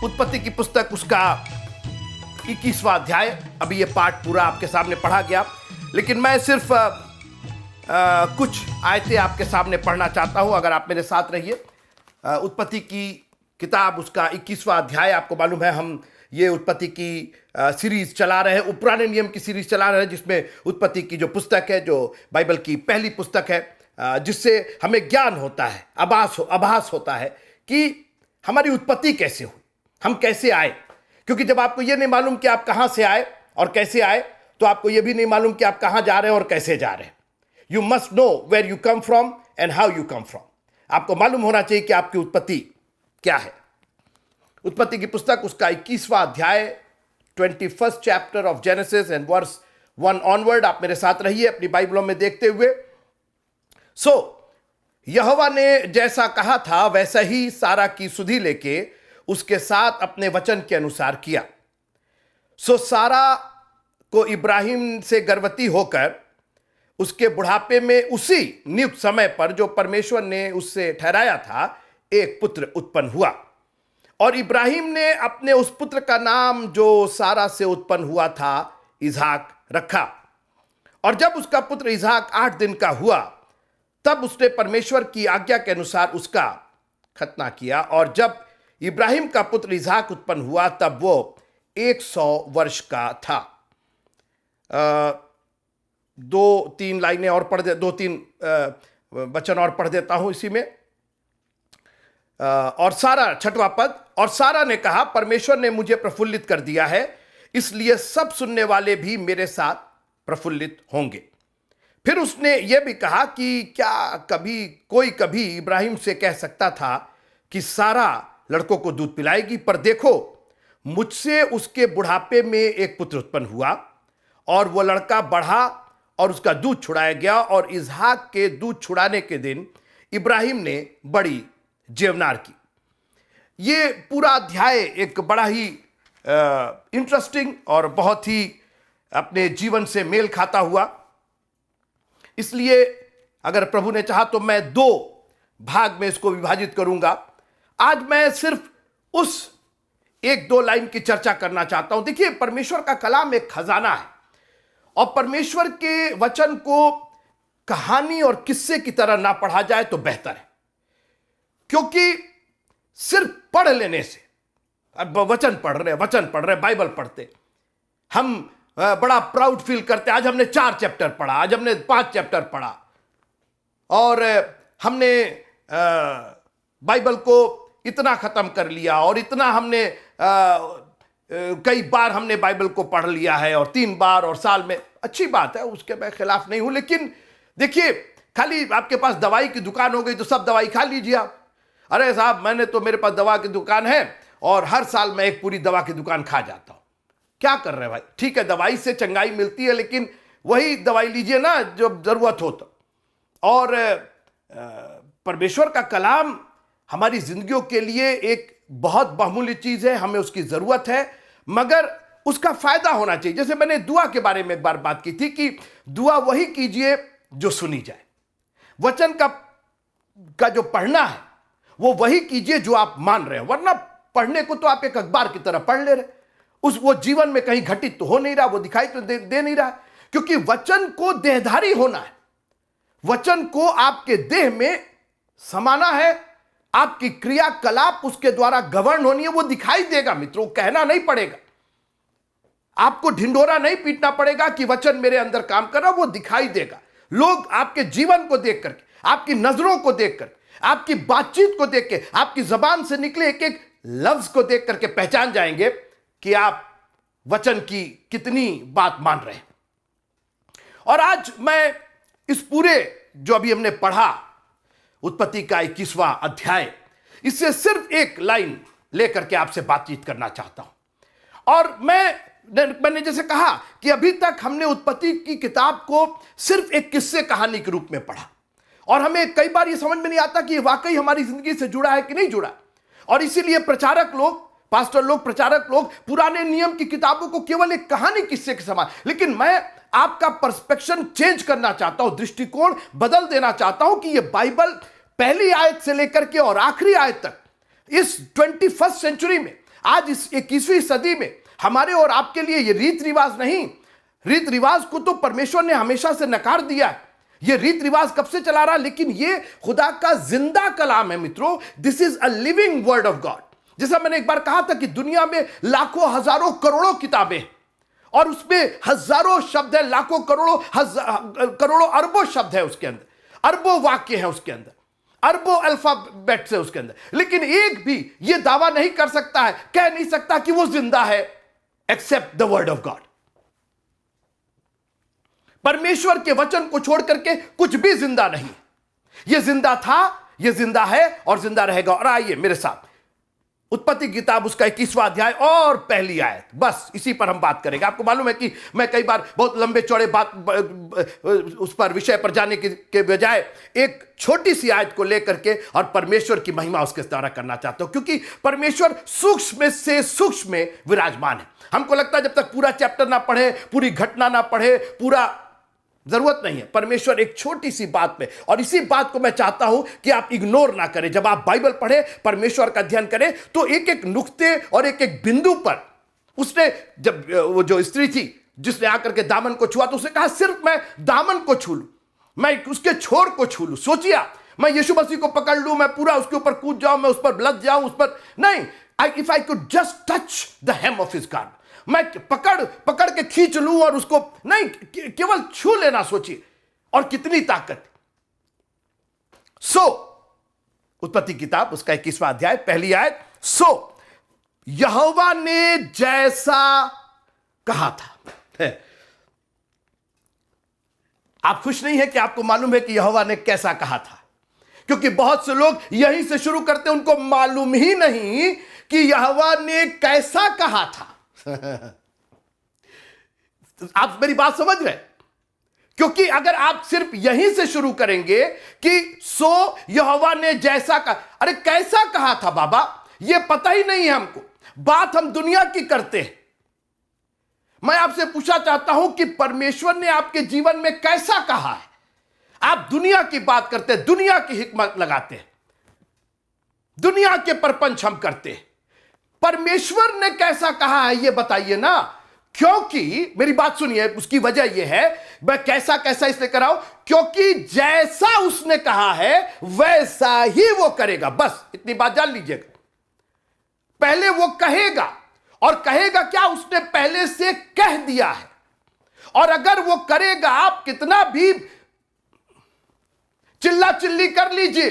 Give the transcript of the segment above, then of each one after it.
उत्पत्ति की पुस्तक उसका 21वां अध्याय। अभी ये पाठ पूरा आपके सामने पढ़ा गया, लेकिन मैं सिर्फ कुछ आयतें आपके सामने पढ़ना चाहता हूं। अगर आप मेरे साथ रहिए। उत्पत्ति की किताब उसका 21वां अध्याय। आपको मालूम है हम ये उत्पत्ति की सीरीज चला रहे हैं, पुराने नियम की सीरीज चला रहे हैं, जिसमें उत्पत्ति की जो पुस्तक है, जो बाइबल की पहली पुस्तक है, जिससे हमें ज्ञान होता है, आभास होता है कि हमारी उत्पत्ति कैसे हुई, हम कैसे आए। क्योंकि जब आपको ये नहीं मालूम कि आप कहाँ से आए और कैसे आए, तो आपको ये भी नहीं मालूम कि आप कहाँ जा रहे हैं और कैसे जा रहे हैं। You must know where you come from and how you come from. आपको मालूम होना चाहिए कि आपकी उत्पत्ति क्या है। उत्पत्ति की पुस्तक उसका 21वां अध्याय, 21st chapter of Genesis and verse 1 onward. आप मेरे साथ रहिए अपनी बाइबलों में देखते हुए। यहोवा ने जैसा कहा था वैसा ही सारा की सुधि लेके उसके साथ अपने वचन के अनुसार किया। सारा को इब्राहिम से गर्भवती होकर उसके बुढ़ापे में उसी नियुक्त समय पर जो परमेश्वर ने उससे ठहराया था, एक पुत्र उत्पन्न हुआ। और इब्राहिम ने अपने उस पुत्र का नाम जो सारा से उत्पन्न हुआ था इसहाक रखा। और जब उसका पुत्र इसहाक 8 दिन का हुआ, तब उसने परमेश्वर की आज्ञा के अनुसार उसका खतना किया। और जब इब्राहिम का पुत्र इसहाक उत्पन्न हुआ, तब वो 100 वर्ष का था। 2-3 लाइनें और पढ़ दे, 2-3 वचन और पढ़ देता हूं इसी में। और सारा, 6वां पद, और सारा ने कहा, परमेश्वर ने मुझे प्रफुल्लित कर दिया है, इसलिए सब सुनने वाले भी मेरे साथ प्रफुल्लित होंगे। फिर उसने यह भी कहा कि क्या कभी इब्राहिम से कह सकता था कि सारा लड़कों को दूध पिलाएगी? पर देखो, मुझसे उसके बुढ़ापे में एक पुत्र उत्पन्न हुआ, और वह लड़का बढ़ा और उसका दूध छुड़ाया गया। और इसहाक के दूध छुड़ाने के दिन इब्राहिम ने बड़ी जेवनार की। ये पूरा अध्याय एक बड़ा ही इंटरेस्टिंग और बहुत ही अपने जीवन से मेल खाता हुआ। इसलिए अगर प्रभु ने चाहा तो मैं 2 भाग में इसको विभाजित करूंगा। आज मैं सिर्फ उस 1-2 लाइन की चर्चा करना चाहता हूं। देखिए, परमेश्वर का कलाम एक खजाना है, और परमेश्वर के वचन को कहानी और किस्से की तरह ना पढ़ा जाए तो बेहतर है। क्योंकि सिर्फ पढ़ लेने से, अब वचन पढ़ रहे, बाइबल पढ़ते, हम बड़ा प्राउड फील करते। आज हमने 4 चैप्टर पढ़ा, आज हमने 5 चैप्टर पढ़ा, और हमने बाइबल को इतना खत्म कर लिया, और इतना हमने कई बार हमने बाइबल को पढ़ लिया है, और 3 बार, और साल में। अच्छी बात है, उसके मैं खिलाफ नहीं हूं। लेकिन देखिए, खाली आपके पास दवाई की दुकान हो गई तो सब दवाई खा लीजिए आप। अरे साहब, मेरे पास दवा की दुकान है और हर साल मैं एक पूरी दवा की दुकान खा जाता हूं। क्या कर रहे हैं भाई? ठीक है, दवाई से चंगाई मिलती है, लेकिन वही दवाई लीजिए ना जो जरूरत हो तो। और परमेश्वर का कलाम हमारी जिंदगियों के लिए एक बहुत बहुमूल्य चीज है, हमें उसकी जरूरत है, मगर उसका फायदा होना चाहिए। जैसे मैंने दुआ के बारे में एक बार बात की थी कि दुआ वही कीजिए जो सुनी जाए। वचन का जो पढ़ना है वो वही कीजिए जो आप मान रहे हो, वरना पढ़ने को तो आप एक अखबार की तरह पढ़ ले रहे, वो जीवन में कहीं घटित तो हो नहीं रहा, वो दिखाई तो दे नहीं रहा। क्योंकि वचन को देहधारी होना है, वचन को आपके देह में समाना है, आपकी क्रियाकलाप उसके द्वारा गवर्न होनी है। वो दिखाई देगा मित्रों, कहना नहीं पड़ेगा, आपको ढिंढोरा नहीं पीटना पड़ेगा कि वचन मेरे अंदर काम कर रहा, वो दिखाई देगा। लोग आपके जीवन को देख करके, आपकी नजरों को देख कर, आपकी बातचीत को देख के, आपकी जबान से निकले एक एक लफ्ज को देख करके पहचान जाएंगे कि आप वचन की कितनी बात मान रहे हैं। और आज मैं इस पूरे जो अभी हमने पढ़ा, उत्पत्ति का 21वां अध्याय, इससे सिर्फ एक लाइन लेकर के आपसे बातचीत करना चाहता हूं। और मैंने जैसे कहा कि अभी तक हमने उत्पत्ति की किताब को सिर्फ एक किस्से कहानी के रूप में पढ़ा, और हमें कई बार यह समझ में नहीं आता कि वाकई हमारी जिंदगी से जुड़ा है कि नहीं जुड़ा। और इसीलिए प्रचारक लोग, पास्टर लोग, प्रचारक लोग पुराने नियम की किताबों को केवल एक कहानी किस्से के समान, लेकिन मैं आपका पर्सपेक्शन चेंज करना चाहता हूं, दृष्टिकोण बदल देना चाहता हूं कि यह बाइबल पहली आयत से लेकर के और आखिरी आयत तक इस 21st सेंचुरी में आज इस 21वीं सदी में हमारे और आपके लिए ये रीत रिवाज नहीं, रीत रिवाज को तो परमेश्वर ने हमेशा से नकार दिया है। ये रीत रिवाज कब से चला रहा, लेकिन ये खुदा का जिंदा कलाम है मित्रों। This is a living word of God. जैसा मैंने एक बार कहा था कि दुनिया में लाखों हजारों करोड़ों किताबें और उसमें हजारों शब्द है, लाखों करोड़ों अरबों शब्द है उसके अंदर, अरबों वाक्य है उसके अंदर, अरबों अल्फाबेट्स है उसके अंदर, लेकिन एक भी ये दावा नहीं कर सकता है, कह नहीं सकता कि वो जिंदा है, except the word of God. परमेश्वर के वचन को छोड़ करके कुछ भी जिंदा नहीं। ये जिंदा था, ये जिंदा है और जिंदा रहेगा। और आइए मेरे साथ उत्पत्ति किताब उसका 21वां अध्याय और पहली आयत, बस इसी पर हम बात करेंगे। आपको मालूम है कि मैं कई बार बहुत लंबे चौड़े बात उस पर विषय पर जाने के बजाय एक छोटी सी आयत को लेकर के और परमेश्वर की महिमा उसके द्वारा करना चाहता हूं, क्योंकि परमेश्वर सूक्ष्म से सूक्ष्म में विराजमान है। हमको लगता है जब तक पूरा चैप्टर ना पढ़े, पूरी घटना ना पढ़े, पूरा जरूरत नहीं है। परमेश्वर एक छोटी सी बात में, और इसी बात को मैं चाहता हूं कि आप इग्नोर ना करें। जब आप बाइबल पढ़े, परमेश्वर का अध्ययन करें, तो एक एक नुक्ते और एक एक बिंदु पर उसने, जब वो जो स्त्री थी जिसने आकर के दामन को छुआ, तो उसने कहा सिर्फ मैं दामन को छू लूं, मैं उसके छोर को छू लूं। सोचिए आप, मैं यीशु मसीह को पकड़ लूं, मैं पूरा उसके ऊपर कूद जाऊं, मैं उस पर लग जाऊं, उस पर नहीं। If I could just touch the hem of his garment, मैं पकड़ के खींच लूं और उसको नहीं, केवल छू लेना। सोचिए, और कितनी ताकत। उत्पत्ति किताब उसका 21वां अध्याय पहली आयत, यहोवा ने जैसा कहा था। आप खुश नहीं है कि आपको मालूम है कि यहोवा ने कैसा कहा था? क्योंकि बहुत से लोग यहीं से शुरू करते हैं, उनको मालूम ही नहीं कि यहोवा ने कैसा कहा था। आप मेरी बात समझ रहे? क्योंकि अगर आप सिर्फ यहीं से शुरू करेंगे कि यहोवा ने जैसा कहा, अरे कैसा कहा था बाबा, यह पता ही नहीं है हमको। बात हम दुनिया की करते हैं। मैं आपसे पूछना चाहता हूं कि परमेश्वर ने आपके जीवन में कैसा कहा है? आप दुनिया की बात करते हैं, दुनिया की हिकमत लगाते हैं, दुनिया के परपंच हम करते हैं। परमेश्वर ने कैसा कहा है यह बताइए ना। क्योंकि मेरी बात सुनिए, उसकी वजह यह है, मैं कैसा इसलिए कर रहा हूं क्योंकि जैसा उसने कहा है वैसा ही वो करेगा। बस इतनी बात जान लीजिएगा। पहले वो कहेगा, और कहेगा क्या, उसने पहले से कह दिया है। और अगर वो करेगा, आप कितना भी चिल्ला चिल्ली कर लीजिए।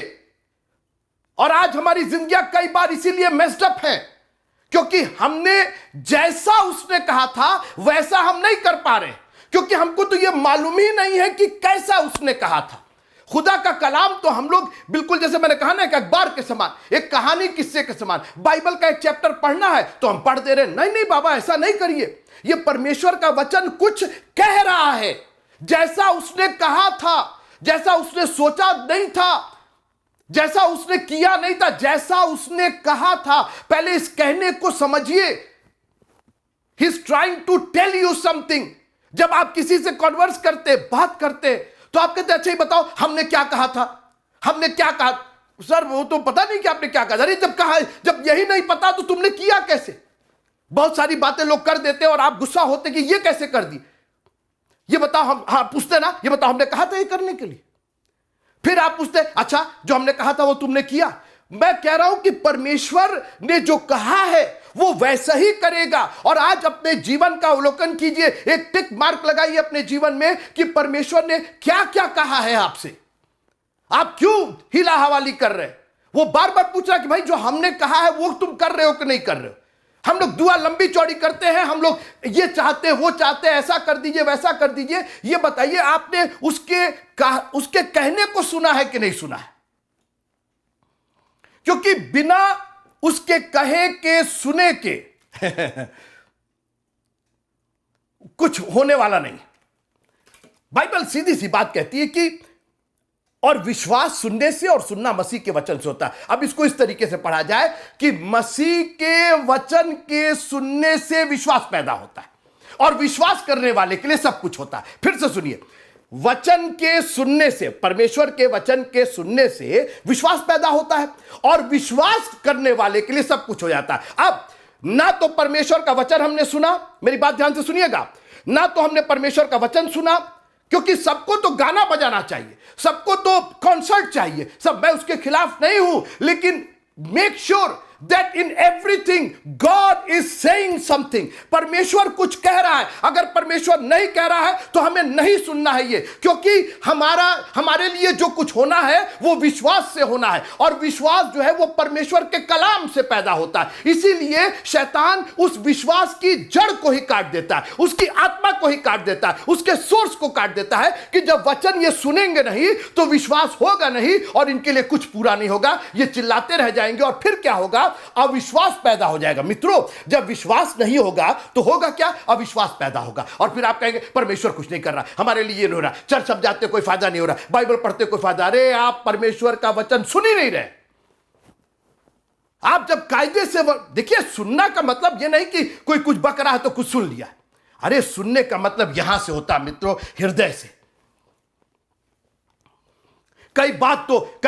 और आज हमारी जिंदगियां कई बार इसीलिए मेस्ड अप है, क्योंकि हमने जैसा उसने कहा था वैसा हम नहीं कर पा रहे, क्योंकि हमको तो यह मालूम ही नहीं है कि कैसा उसने कहा था। खुदा का कलाम तो हम लोग बिल्कुल, जैसे मैंने कहा ना, एक अखबार के समान, एक कहानी किस्से के समान। बाइबल का एक चैप्टर पढ़ना है तो हम पढ़ दे रहे, नहीं बाबा ऐसा नहीं करिए। यह परमेश्वर का वचन कुछ कह रहा है, जैसा उसने कहा था, जैसा उसने सोचा नहीं था, जैसा उसने किया नहीं था, जैसा उसने कहा था। पहले इस कहने को समझिए। He is trying to tell you something. जब आप किसी से कॉन्वर्स करते, बात करते, तो आप कहते अच्छा ही बताओ हमने क्या कहा था, हमने क्या कहा। सर वो तो पता नहीं कि आपने क्या कहा। अरे जब कहा, जब यही नहीं पता तो तुमने किया कैसे? बहुत सारी बातें लोग कर देते और आप गुस्सा होते कि ये कैसे कर दी, ये बताओ। हम पूछते ना, ये बताओ हमने कहा था ये करने के लिए। फिर आप पूछते अच्छा जो हमने कहा था वो तुमने किया। मैं कह रहा हूं कि परमेश्वर ने जो कहा है वो वैसा ही करेगा। और आज अपने जीवन का अवलोकन कीजिए, एक टिक मार्क लगाइए अपने जीवन में कि परमेश्वर ने क्या क्या कहा है आपसे। आप क्यों हिला हवाली कर रहे हैं? वो बार बार पूछ रहा कि भाई जो हमने कहा है वो तुम कर रहे हो कि नहीं कर रहे हो। हम लोग दुआ लंबी चौड़ी करते हैं, हम लोग ये चाहते हैं वो चाहते हैं, ऐसा कर दीजिए वैसा कर दीजिए। ये बताइए आपने उसके कहने को सुना है कि नहीं सुना है? क्योंकि बिना उसके कहे के सुने के कुछ होने वाला नहीं। बाइबल सीधी सी बात कहती है कि और विश्वास सुनने से और सुनना मसीह के वचन से होता है। अब इसको इस तरीके से पढ़ा जाए कि मसीह के वचन के सुनने से विश्वास पैदा होता है, और विश्वास करने वाले के लिए सब कुछ होता है। फिर से सुनिए, वचन के सुनने से, परमेश्वर के वचन के सुनने से विश्वास पैदा होता है, और विश्वास करने वाले के लिए सब कुछ हो जाता है। अब ना तो परमेश्वर का वचन हमने सुना, मेरी बात ध्यान से सुनिएगा, ना तो हमने परमेश्वर का वचन सुना, क्योंकि सबको तो गाना बजाना चाहिए, सबको तो कॉन्सर्ट चाहिए, सब, मैं उसके खिलाफ नहीं हूं, लेकिन make sure that in everything God is saying something. परमेश्वर कुछ कह रहा है, अगर परमेश्वर नहीं कह रहा है तो हमें नहीं सुनना है ये, क्योंकि हमारे लिए जो कुछ होना है वो विश्वास से होना है, और विश्वास जो है वो परमेश्वर के कलाम से पैदा होता है। इसीलिए शैतान उस विश्वास की जड़ को ही काट देता है, उसकी आत्मा को ही काट देता है, उसके सोर्स को काट देता है, कि जब वचन ये सुनेंगे नहीं तो विश्वास होगा नहीं और इनके लिए कुछ पूरा नहीं होगा, ये चिल्लाते रह जाएंगे, और फिर क्या होगा, अविश्वास पैदा हो जाएगा। मित्रों, जब विश्वास नहीं होगा तो होगा क्या, अविश्वास पैदा होगा, और फिर आप कहेंगे परमेश्वर कुछ नहीं कर रहा, हमारे लिए ये नहीं हो रहा, चर्च सब जाते कोई फायदा नहीं हो रहा, बाइबल पढ़ते कोई फायदा। अरे आप परमेश्वर का वचन सुन ही नहीं रहे। आप जब कायदे से, देखिए, सुनना का मतलब ये नहीं कि कोई कुछ बक रहा है तो कुछ सुन लिया। अरे सुनने का मतलब यहां से होता है मित्रों, हृदय से। कई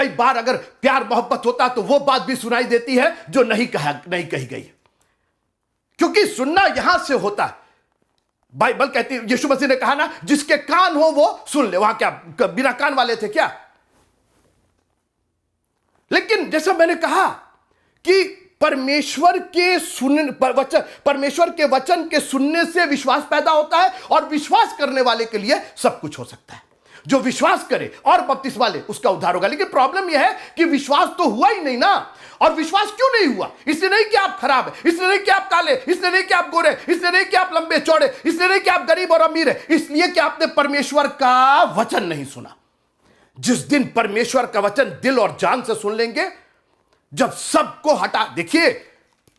बार अगर प्यार मोहब्बत होता तो वो बात भी सुनाई देती है जो नहीं कही गई, क्योंकि सुनना यहां से होता है। बाइबल कहती है, यीशु मसीह ने कहा ना, जिसके कान हो वो सुन ले। वहां क्या बिना कान वाले थे क्या? लेकिन जैसा मैंने कहा कि परमेश्वर के वचन के सुनने से विश्वास पैदा होता है, और विश्वास करने वाले के लिए सब कुछ हो सकता है। जो विश्वास करे और बपतिस्मा ले उसका उद्धार होगा। लेकिन प्रॉब्लम यह है कि विश्वास तो हुआ ही नहीं ना। और विश्वास क्यों नहीं हुआ? इसलिए नहीं कि आप खराब है, इसलिए नहीं कि आप काले, इसलिए नहीं कि आप गोरे, इसलिए नहीं कि आप लंबे चौड़े, इसलिए नहीं कि आप गरीब और अमीर है, इसलिए कि आपने परमेश्वर का वचन नहीं सुना। जिस दिन परमेश्वर का वचन दिल और जान से सुन लेंगे, जब सबको हटा, देखिए,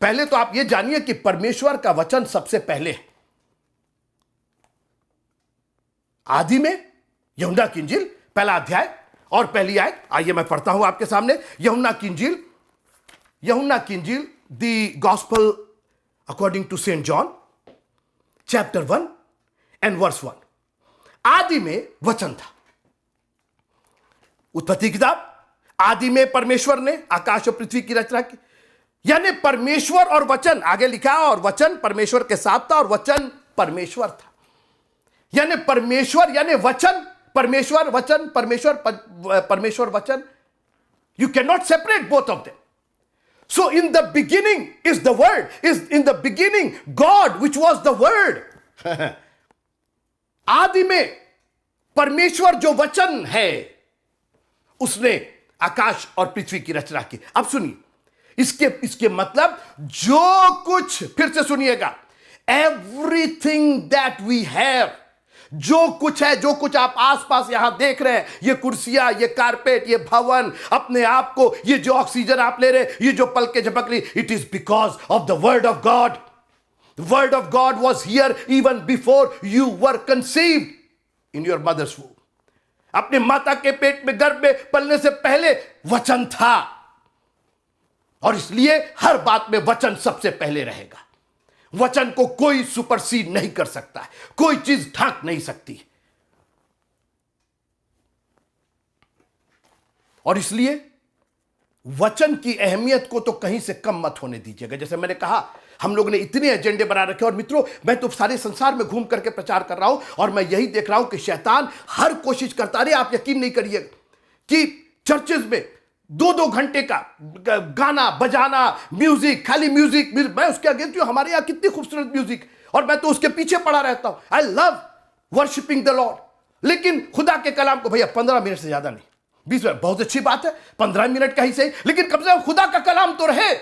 पहले तो आप ये जानिए कि परमेश्वर का वचन सबसे पहले है। आदि में यूहन्ना की इंजील पहला अध्याय और पहली आयत, आइए मैं पढ़ता हूं आपके सामने। यूहन्ना की इंजील, the gospel according to saint John, chapter 1 and verse 1। आदि में वचन था। उत्पत्ति किताब, आदि में परमेश्वर ने आकाश और पृथ्वी की रचना की। यानी परमेश्वर और वचन, आगे लिखा, और वचन परमेश्वर के साथ था और वचन परमेश्वर था। यानी परमेश्वर यानी वचन, परमेश्वर वचन, परमेश्वर वचन। You cannot separate both of them. So in the beginning is the word, is in the beginning God which was the word. आदि में परमेश्वर जो वचन है उसने आकाश और पृथ्वी की रचना की। अब सुनिए, इसके मतलब जो कुछ, फिर से सुनिएगा, everything that we have, जो कुछ है, जो कुछ आप आसपास यहां देख रहे हैं, ये कुर्सियां, ये कारपेट, ये भवन, अपने आप को, ये जो ऑक्सीजन आप ले रहे, ये जो पलके झपक रही, it is because of the word of God. Word of God was here even before you were conceived in your mother's womb. अपने माता के पेट में, गर्भ में पलने से पहले वचन था, और इसलिए हर बात में वचन सबसे पहले रहेगा। वचन को कोई सुपरसीड नहीं कर सकता है, कोई चीज ढांक नहीं सकती। और इसलिए वचन की अहमियत को तो कहीं से कम मत होने दीजिएगा। जैसे मैंने कहा, हम लोगों ने इतने एजेंडे बना रखे, और मित्रों, मैं तो सारे संसार में घूम करके प्रचार कर रहा हूं, और मैं यही देख रहा हूं कि शैतान हर कोशिश करता है। आप यकीन नहीं करिएगा कि चर्चेज में 2-2 घंटे का गाना बजाना, म्यूजिक, खाली म्यूजिक, मैं उसके अगेंस्ट हूं। हमारे यहां कितनी खूबसूरत म्यूजिक, और मैं तो उसके पीछे पड़ा रहता हूं। I love worshipping the Lord, लेकिन खुदा के कलाम को भैया 15 मिनट से ज्यादा नहीं, 20 मिनट बहुत अच्छी बात है, 15 मिनट का ही सही, लेकिन कम से कम खुदा का कलाम तो रहे।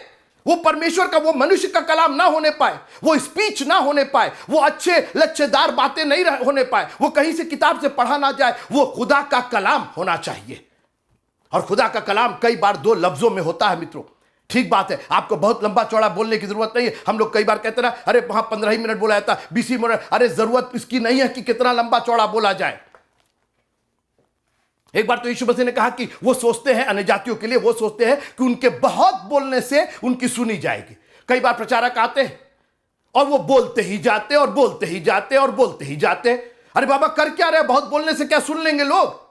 वो परमेश्वर का, वो मनुष्य का कलाम ना होने पाए, वो स्पीच ना होने पाए, वो अच्छे लच्छेदार बातें नहीं होने पाए, वो कहीं से किताब से पढ़ा ना जाए, वो खुदा का कलाम होना चाहिए। और खुदा का कलाम कई बार 2 लफ्जों में होता है मित्रों। ठीक बात है, आपको बहुत लंबा चौड़ा बोलने की जरूरत नहीं है। हम लोग कई बार कहते ना, अरे वहां 15 ही मिनट बोला जाता, 20 ही मिनट, अरे जरूरत इसकी नहीं है कि कितना लंबा चौड़ा बोला जाए। एक बार तो यीशु मसीह ने कहा कि वो सोचते हैं, अन्य जातियों के लिए वो सोचते हैं कि उनके बहुत बोलने से उनकी सुनी जाएगी। कई बार प्रचारक आते हैं और वो बोलते ही जाते और बोलते ही जाते और बोलते ही जाते। अरे बाबा कर क्या रहे, बहुत बोलने से क्या सुन लेंगे लोग?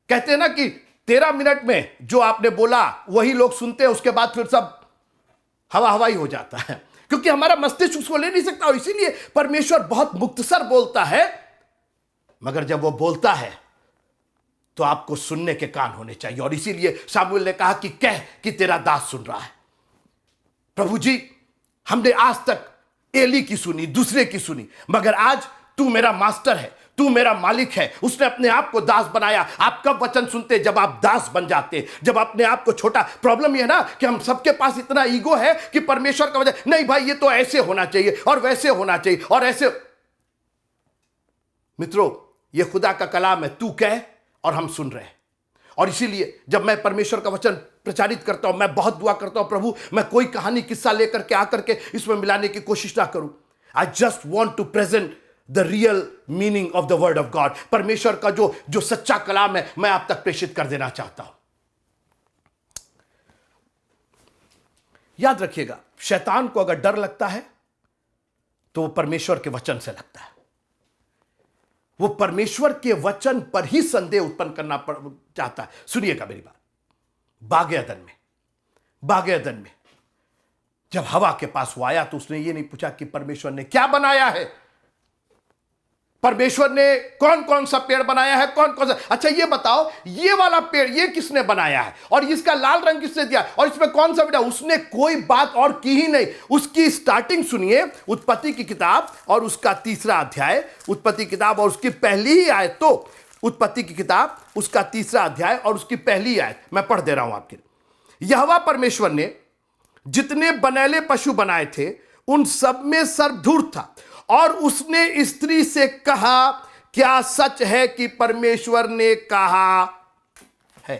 कहते हैं ना कि 13 मिनट में जो आपने बोला वही लोग सुनते हैं, उसके बाद फिर सब हवा हवाई हो जाता है, क्योंकि हमारा मस्तिष्क उसको ले नहीं सकता। और इसीलिए परमेश्वर बहुत मुख्तसर बोलता है, मगर जब वो बोलता है तो आपको सुनने के कान होने चाहिए। और इसीलिए शामूएल ने कहा कि कह कि तेरा दास सुन रहा है। प्रभु जी, हमने आज तक एली की सुनी, दूसरे की सुनी, मगर आज तू मेरा मास्टर है, तू मेरा मालिक है। उसने अपने आप को दास बनाया। आप कब वचन सुनते? जब आप दास बन जाते, जब अपने आप को छोटा। प्रॉब्लम यह ना कि हम सबके पास इतना ईगो है कि परमेश्वर का वचन नहीं भाई, ये तो ऐसे होना चाहिए और वैसे होना चाहिए और ऐसे। मित्रों, ये खुदा का कलाम है, तू कह और हम सुन रहे हैं। और इसीलिए जब मैं परमेश्वर का वचन प्रचारित करता हूं, मैं बहुत दुआ करता हूं, प्रभु मैं कोई कहानी किस्सा लेकर के आकर के इसमें मिलाने की कोशिश ना करूं। I just want to present the real meaning of the word of God. परमेश्वर का जो सच्चा कलाम है, मैं आप तक प्रेषित कर देना चाहता हूं। याद रखिएगा, शैतान को अगर डर लगता है तो वो परमेश्वर के वचन से लगता है। वो परमेश्वर के वचन पर ही संदेह उत्पन्न करना चाहता है। सुनिएगा मेरी बात। बागे अदन में जब हवा के पास वो आया तो उसने ये नहीं पूछा कि परमेश्वर ने क्या बनाया है, परमेश्वर ने कौन कौन सा पेड़ बनाया है, कौन कौन सा। अच्छा ये बताओ, ये वाला पेड़ ये किसने बनाया है, और इसका लाल रंग किसने दिया, और इसमें कौन सा बेटा। उसने कोई बात और की ही नहीं। उसकी स्टार्टिंग सुनिए, उत्पत्ति की किताब और उसका 3रा अध्याय, उत्पत्ति किताब और उसकी पहली ही आयत। तो उत्पत्ति की किताब उसका 3रा अध्याय और उसकी पहली आयत मैं पढ़ दे रहा हूं आपके। यहोवा परमेश्वर ने जितने बनैले पशु बनाए थे उन सब में सर्वधूर्त था, और उसने स्त्री से कहा, क्या सच है कि परमेश्वर ने कहा है?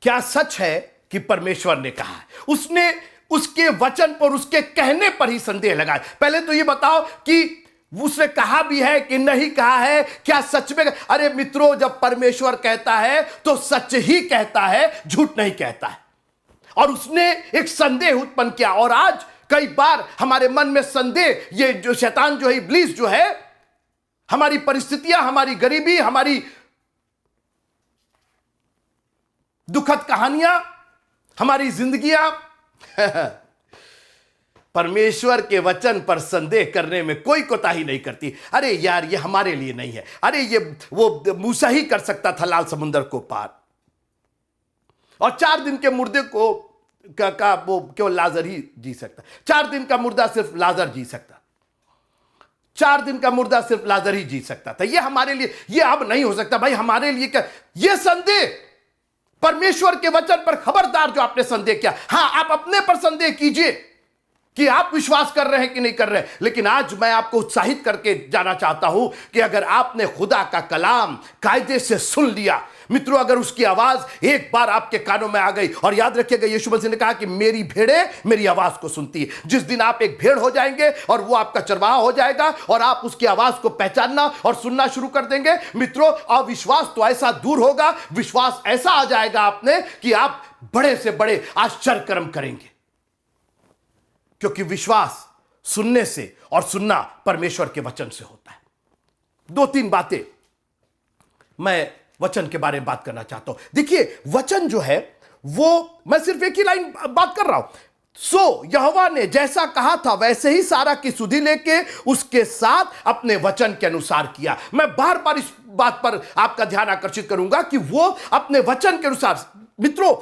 क्या सच है कि परमेश्वर ने कहा है? उसने उसके वचन पर, उसके कहने पर ही संदेह लगाया। पहले तो ये बताओ कि उसने कहा भी है कि नहीं कहा है, क्या सच में? अरे मित्रों, जब परमेश्वर कहता है तो सच ही कहता है, झूठ नहीं कहता है। और उसने एक संदेह उत्पन्न किया। और आज कई बार हमारे मन में संदेह, ये जो शैतान जो है, इब्लीस जो है, हमारी परिस्थितियां, हमारी गरीबी, हमारी दुखद कहानियां, हमारी जिंदगियां परमेश्वर के वचन पर संदेह करने में कोई कोताही नहीं करती। अरे यार, ये हमारे लिए नहीं है। अरे ये वो मूसा ही कर सकता था लाल समुद्र को पार, और 4 दिन के मुर्दे को का वो केवल लाजर ही जी सकता। 4 दिन का मुर्दा सिर्फ लाजर जी सकता। 4 दिन का मुर्दा सिर्फ लाजर ही जी सकता था। ये हमारे लिए, ये अब नहीं हो सकता भाई। हमारे लिए क्या ये संदेह? परमेश्वर के वचन पर खबरदार जो आपने संदेह किया। हां, आप अपने पर संदेह कीजिए कि आप विश्वास कर रहे हैं कि नहीं कर रहे हैं। लेकिन आज मैं आपको उत्साहित करके जाना चाहता हूं कि अगर आपने खुदा का कलाम कायदे से सुन लिया, मित्रों, अगर उसकी आवाज एक बार आपके कानों में आ गई, और याद रखिएगा, यीशु मसीह ने कहा कि मेरी भेड़ें मेरी आवाज को सुनती है। जिस दिन आप एक भेड़ हो जाएंगे और वो आपका चरवाहा हो जाएगा और आप उसकी आवाज को पहचानना और सुनना शुरू कर देंगे, मित्रों, अविश्वास तो ऐसा दूर होगा, विश्वास ऐसा आ जाएगा आपने कि आप बड़े से बड़े आश्चर्य कर्म करेंगे। क्योंकि विश्वास सुनने से, और सुनना परमेश्वर के वचन से होता है। 2-3 बातें मैं वचन के बारे में बात करना चाहता हूं। देखिए, वचन जो है वो, मैं सिर्फ एक ही लाइन बात कर रहा हूं। सो यहोवा ने जैसा कहा था वैसे ही सारा की सुधि लेके उसके साथ अपने वचन के अनुसार किया। मैं बार बार इस बात पर आपका ध्यान आकर्षित करूंगा कि वो अपने वचन के अनुसार। मित्रों,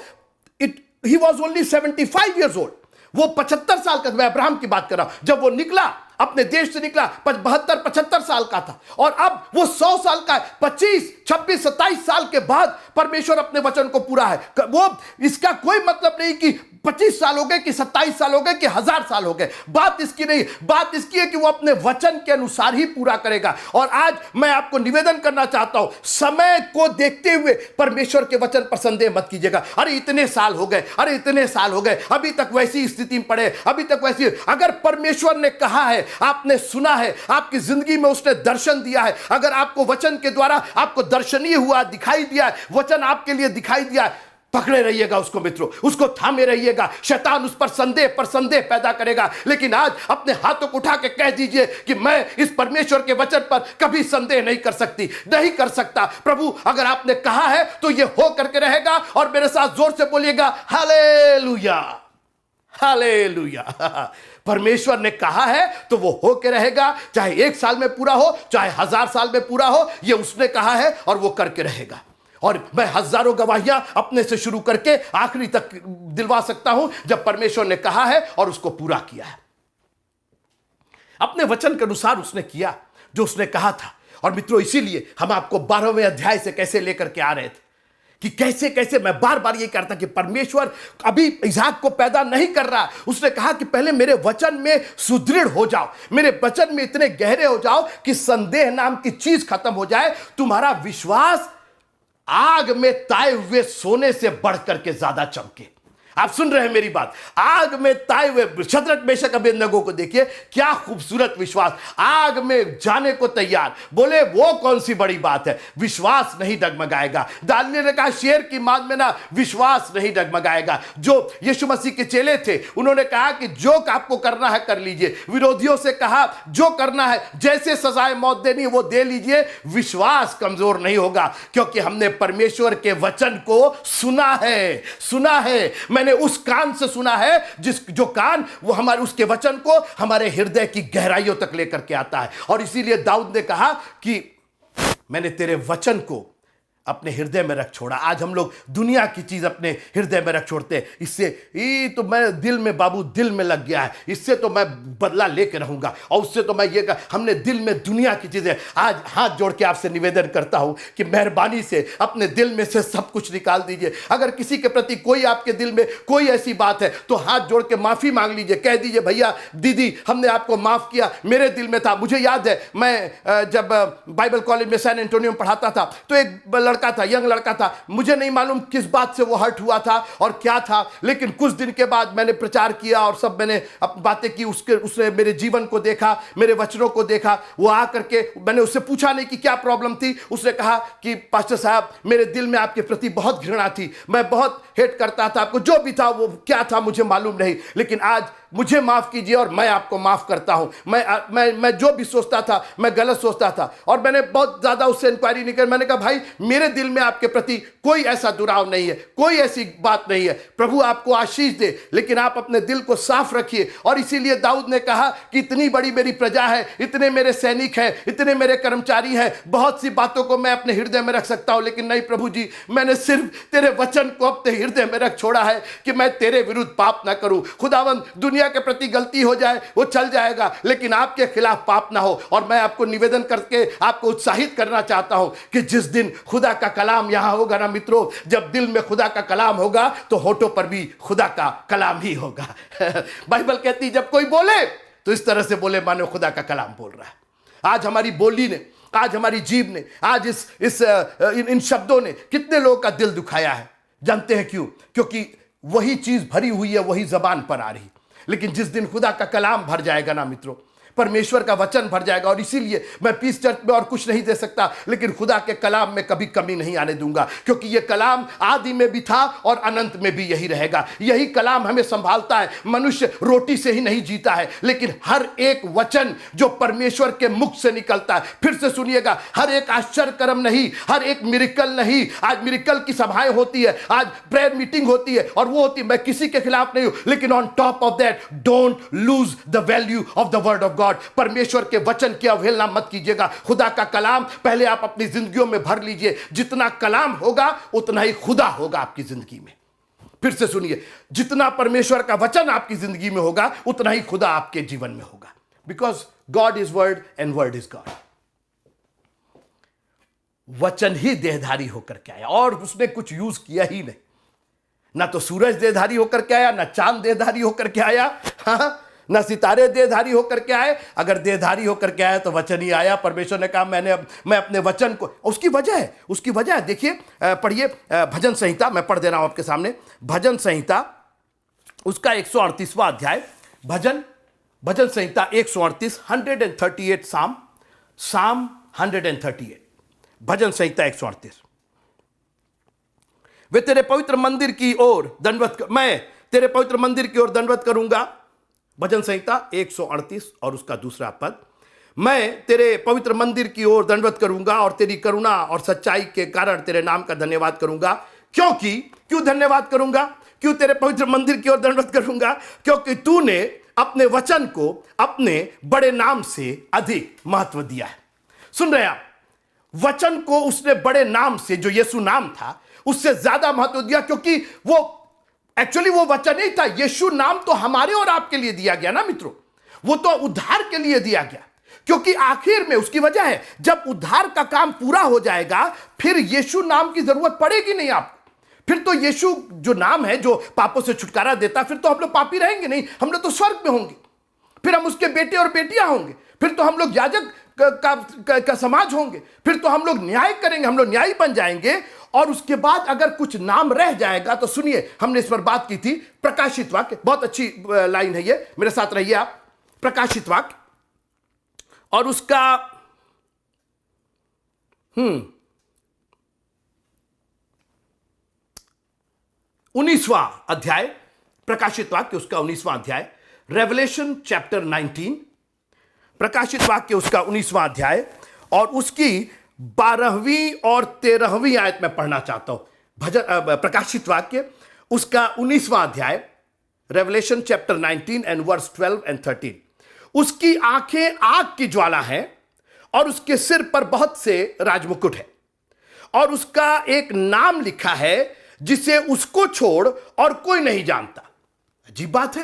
he was only 75 years old. वो 75 साल का, मैं अब्राहम की बात कर रहा हूं, जब वो निकला, अपने देश से निकला, 72-75 साल का था। और अब वो 100 साल का, 25, 26, 27 साल के बाद परमेश्वर अपने वचन को पूरा है। वो, इसका कोई मतलब नहीं कि 25 साल हो गए कि 27 साल हो गए कि 1000 साल हो गए। बात इसकी नहीं, बात इसकी है कि वो अपने वचन के अनुसार ही पूरा करेगा। और आज मैं आपको निवेदन करना चाहता हूं, समय को देखते हुए परमेश्वर के वचन पर संदेह मत कीजिएगा। अरे इतने साल हो गए, अरे इतने साल हो गए, अभी तक वैसी स्थिति में पड़े, अभी तक वैसी। अगर परमेश्वर ने कहा है, आपने सुना है, आपकी जिंदगी में उसने दर्शन दिया है, अगर आपको वचन के द्वारा आपको दर्शनीय हुआ, दिखाई दिया है, वचन आपके लिए दिखाई दिया है, पकड़े रहिएगा उसको मित्रों, उसको थामे रहिएगा। शैतान उस पर संदेह पैदा करेगा, लेकिन आज अपने हाथों को उठा के कह दीजिए कि मैं इस परमेश्वर के वचन पर कभी संदेह नहीं कर सकता। प्रभु, अगर आपने कहा है तो ये हो करके रहेगा। और मेरे साथ जोर से बोलिएगा, हालेलुया। हालेलुया। परमेश्वर ने कहा है तो वो होके रहेगा, चाहे 1 साल में पूरा हो, चाहे 1000 साल में पूरा हो, ये उसने कहा है और वो करके रहेगा। और मैं हजारों गवाहियां अपने से शुरू करके आखिरी तक दिलवा सकता हूं, जब परमेश्वर ने कहा है और उसको पूरा किया है। अपने वचन के अनुसार उसने किया जो उसने कहा था। और मित्रों, इसीलिए हम आपको 12वें अध्याय से कैसे लेकर के आ रहे थे कि कैसे कैसे मैं बार बार ये कहता कि परमेश्वर अभी इसहाक को पैदा नहीं कर रहा। उसने कहा कि पहले मेरे वचन में सुदृढ़ हो जाओ, मेरे वचन में इतने गहरे हो जाओ कि संदेह नाम की चीज खत्म हो जाए। तुम्हारा विश्वास आग में ताए हुए सोने से बढ़ करके ज्यादा चमके। आप सुन रहे हैं मेरी बात? आग में ताए हुए शद्रक मेशक अबेदनगो को देखिए, क्या खूबसूरत विश्वास, आग में जाने को तैयार। बोले वो कौन सी बड़ी बात है, विश्वास नहीं डगमगाएगा। दानियेल ने कहा शेर की मांद में ना विश्वास नहीं डगमगाएगा। जो यीशु मसीह के चेले थे, उन्होंने कहा कि जो आपको करना है कर लीजिए। विरोधियों से कहा जो करना है, जैसे सजाए मौत देनी है वो दे लीजिए, विश्वास कमजोर नहीं होगा, क्योंकि हमने परमेश्वर के वचन को सुना है। मैंने उस कान से सुना है जो कान वो हमारे उसके वचन को हमारे हृदय की गहराइयों तक लेकर के आता है। और इसीलिए दाऊद ने कहा कि मैंने तेरे वचन को अपने हृदय में रख छोड़ा। आज हम लोग दुनिया की चीज अपने हृदय में रख छोड़ते हैं। इससे ये तो मैं दिल में बाबू दिल में लग गया है, इससे तो मैं बदला लेके रहूंगा, और उससे तो मैं ये हमने दिल में दुनिया की चीजें। आज हाथ जोड़ के आपसे निवेदन करता हूं कि मेहरबानी से अपने दिल में से सब कुछ निकाल दीजिए। अगर किसी के प्रति कोई आपके दिल में कोई ऐसी बात है तो हाथ जोड़ के माफी मांग लीजिए। कह दीजिए भैया दीदी हमने आपको माफ किया, मेरे दिल में था। मुझे याद है मैं जब बाइबल कॉलेज में सैन एंटोनियो में पढ़ाता था तो एक लड़का था, यंग लड़का था, मुझे नहीं मालूम किस बात से वो हर्ट हुआ था और क्या था, लेकिन कुछ दिन के बाद मैंने प्रचार किया और सब मैंने बातें की। उसने मेरे जीवन को देखा, मेरे वचनों को देखा। वो आकर के मैंने उससे पूछा नहीं कि क्या प्रॉब्लम थी। उसने कहा कि पास्टर साहब मेरे दिल में आपके प्रति बहुत घृणा थी, मैं बहुत हेट करता था आपको, जो भी था वो क्या था मुझे मालूम नहीं, लेकिन आज मुझे माफ कीजिए और मैं आपको माफ करता हूं। मैं जो भी सोचता था मैं गलत सोचता था, और मैंने बहुत ज्यादा उससे इंक्वायरी नहीं की। मैंने कहा भाई मेरे दिल में आपके प्रति कोई ऐसा दुराव नहीं है, कोई ऐसी बात नहीं है, प्रभु आपको आशीष दे, लेकिन आप अपने दिल को साफ रखिए। और इसीलिए दाऊद ने कहा कि इतनी बड़ी मेरी प्रजा है, इतने मेरे सैनिक हैं, इतने मेरे कर्मचारी हैं, बहुत सी बातों को मैं अपने हृदय में रख सकता हूं, लेकिन नहीं प्रभु जी, मैंने सिर्फ तेरे वचन को अपने हृदय में रख छोड़ा है कि मैं तेरे विरुद्ध पाप ना करूं। खुदावंद दुनिया के प्रति गलती हो जाए वो चल जाएगा, लेकिन आपके खिलाफ पाप ना हो। और मैं आपको निवेदन करके आपको उत्साहित करना चाहता हूं कि जिस दिन खुदा का कलाम यहां होगा ना मित्रों, जब दिल में खुदा का कलाम होगा तो होठों पर भी खुदा का कलाम ही होगा। बाइबल कहती जब कोई बोले तो इस तरह से बोले मानो खुदा का कलाम बोल रहा है। आज हमारी बोली ने, आज हमारी जीभ ने, आज इन शब्दों ने कितने लोगों का दिल दुखाया है। जानते हैं क्यों? क्योंकि वही चीज भरी हुई है, वही जबान पर आ रही। लेकिन जिस दिन खुदा का कलाम भर जाएगा ना मित्रों, परमेश्वर का वचन भर जाएगा। और इसीलिए मैं पीस चर्च में और कुछ नहीं दे सकता, लेकिन खुदा के कलाम में कभी कमी नहीं आने दूंगा, क्योंकि यह कलाम आदि में भी था और अनंत में भी यही रहेगा। यही कलाम हमें संभालता है। मनुष्य रोटी से ही नहीं जीता है, लेकिन हर एक वचन जो परमेश्वर के मुख से निकलता है। फिर से सुनिएगा, हर एक आश्चर्य कर्म नहीं, हर एक मिरेकल नहीं। आज मिरेकल की सभाएं होती है, आज प्रेयर मीटिंग होती है, और वो होती है, मैं किसी के खिलाफ नहीं हूं, लेकिन on top of that don't lose the value of the word of God. परमेश्वर के वचन की अवहेलना मत कीजिएगा। खुदा का कलाम पहले आप अपनी जिंदगियों में भर लीजिए। जितना कलाम होगा उतना ही खुदा होगा आपकी जिंदगी में। फिर से सुनिए, जितना परमेश्वर का वचन आपकी जिंदगी में होगा उतना ही खुदा आपके जीवन में होगा। Because God is word and word is God. वचन ही देहधारी होकर के आया, और उसने कुछ यूज किया ही नहीं। ना तो सूरज देहधारी होकर के आया, ना चांद देहधारी होकर के आया, हाँ, ना सितारे देहधारी होकर के आए। अगर देहधारी होकर के आया तो वचन ही आया। परमेश्वर ने कहा मैं अपने वचन को, उसकी वजह है। देखिए पढ़िए भजन संहिता, मैं पढ़ दे रहा हूं आपके सामने। भजन संहिता उसका 138वां अध्याय, भजन संहिता 138, 138 साम 138, भजन संहिता 138। वे तेरे पवित्र मंदिर की ओर दंडवत, मैं तेरे पवित्र मंदिर की ओर दंडवत करूंगा। भजन संहिता 138 और उसका दूसरा पद, मैं तेरे पवित्र मंदिर की ओर दंडवत करूंगा और तेरी करुणा और सच्चाई के कारण तेरे नाम का धन्यवाद करूंगा। क्यों धन्यवाद करूंगा? क्यों तेरे पवित्र मंदिर की ओर दंडवत करूंगा? क्योंकि तूने अपने वचन को अपने बड़े नाम से अधिक महत्व दिया है। सुन रहे आप, वचन को उसने बड़े नाम से, जो यीशु नाम था, उससे ज्यादा महत्व दिया, क्योंकि वो एक्चुअली वो वचन ही था। यीशु नाम तो हमारे और आपके लिए दिया गया ना मित्रों, वो तो उद्धार के लिए दिया गया, क्योंकि आखिर में उसकी वजह है, जब उद्धार का काम पूरा हो जाएगा फिर यीशु नाम की जरूरत पड़ेगी नहीं आपको। फिर तो यीशु जो नाम है, जो पापों से छुटकारा देता, फिर तो हम लोग पापी रहेंगे नहीं, हम लोग तो स्वर्ग में होंगे, फिर हम उसके बेटे और बेटियां होंगे, फिर तो हम लोग याजक का समाज होंगे, फिर तो हम लोग न्याय करेंगे, हम लोग न्यायी बन जाएंगे। और उसके बाद अगर कुछ नाम रह जाएगा तो सुनिए, हमने इस पर बात की थी, प्रकाशित वाक्य, बहुत अच्छी लाइन है ये, मेरे साथ रहिए आप। प्रकाशित वाक्य और उसका 19वां अध्याय, प्रकाशित वाक्य उसका 19वां अध्याय, रेवलेशन चैप्टर 19, प्रकाशित वाक्य उसका 19वां अध्याय और उसकी 12वीं और 13वीं आयत में पढ़ना चाहता हूं। प्रकाशित वाक्य उसका 19वां अध्याय, Revelation chapter 19 and verse 12 and 13। उसकी आंखें आग की ज्वाला है और उसके सिर पर बहुत से राजमुकुट है और उसका एक नाम लिखा है जिसे उसको छोड़ और कोई नहीं जानता। अजीब बात है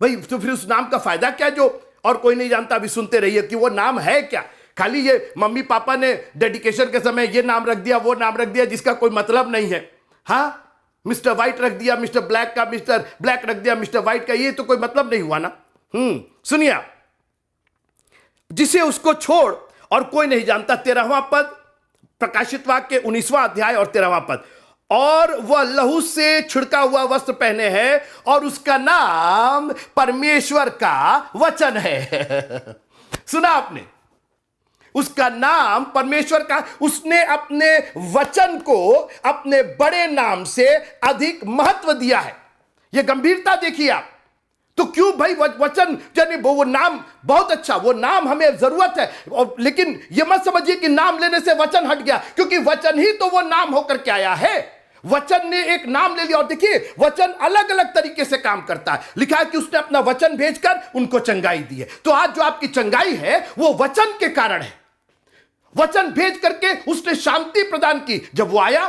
भाई, तो फिर उस नाम का फायदा क्या जो और कोई नहीं जानता? अभी सुनते रहिए कि वो नाम है क्या। खाली ये मम्मी पापा ने डेडिकेशन के समय ये नाम रख दिया, वो नाम रख दिया, जिसका कोई मतलब नहीं है। हाँ, मिस्टर व्हाइट रख दिया, मिस्टर ब्लैक का मिस्टर ब्लैक रख दिया, मिस्टर व्हाइट का, ये तो कोई मतलब नहीं हुआ ना। सुनिए, जिसे उसको छोड़ और कोई नहीं जानता। 13वां पद, प्रकाशित वाक्य 19वां अध्याय और 13वां पद, और वह लहू से छिड़का हुआ वस्त्र पहने हैं और उसका नाम परमेश्वर का वचन है। सुना आपने? उसका नाम परमेश्वर का, उसने अपने वचन को अपने बड़े नाम से अधिक महत्व दिया है। यह गंभीरता देखिए आप। तो क्यों भाई वचन, यानी वो नाम बहुत अच्छा, वो नाम हमें जरूरत है, लेकिन यह मत समझिए कि नाम लेने से वचन हट गया, क्योंकि वचन ही तो वो नाम होकर के आया है। वचन ने एक नाम ले लिया और देखिए वचन अलग अलग तरीके से काम करता है। लिखा है कि उसने अपना वचन भेजकर उनको चंगाई दी है। तो आज जो आपकी चंगाई है वो वचन के कारण है। वचन भेज करके उसने शांति प्रदान की। जब वो आया,